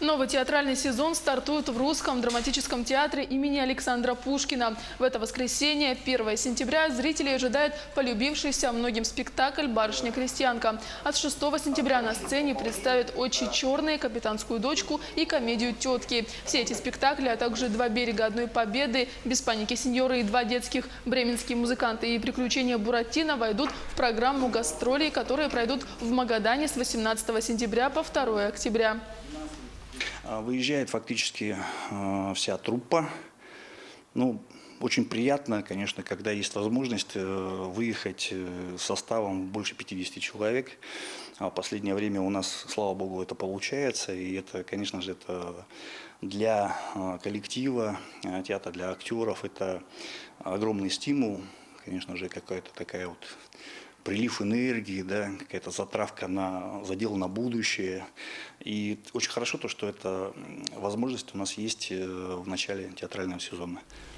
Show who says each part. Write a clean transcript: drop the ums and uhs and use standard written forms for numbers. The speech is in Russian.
Speaker 1: Новый театральный сезон стартует в Русском драматическом театре имени Александра Пушкина. В это воскресенье, 1 сентября, зрителей ожидает полюбившийся многим спектакль «Барышня-крестьянка». От 6 сентября на сцене представят «Очи черные», «Капитанскую дочку» и комедию «Тетки». Все эти спектакли, а также «Два берега одной победы», «Без паники сеньоры» и два детских «Бременские музыканты» и «Приключения Буратино» войдут в программу гастролей, которые пройдут в Магадане с 18 сентября по 2 октября.
Speaker 2: Выезжает фактически вся труппа. Ну, очень приятно, конечно, когда есть возможность выехать составом больше 50 человек. В последнее время у нас, слава богу, это получается. И это, конечно же, это для коллектива театра, для актеров, это огромный стимул. Конечно же, какая-то такая вот прилив энергии, да, какая-то затравка на задел на будущее. И очень хорошо то, что эта возможность у нас есть в начале театрального сезона.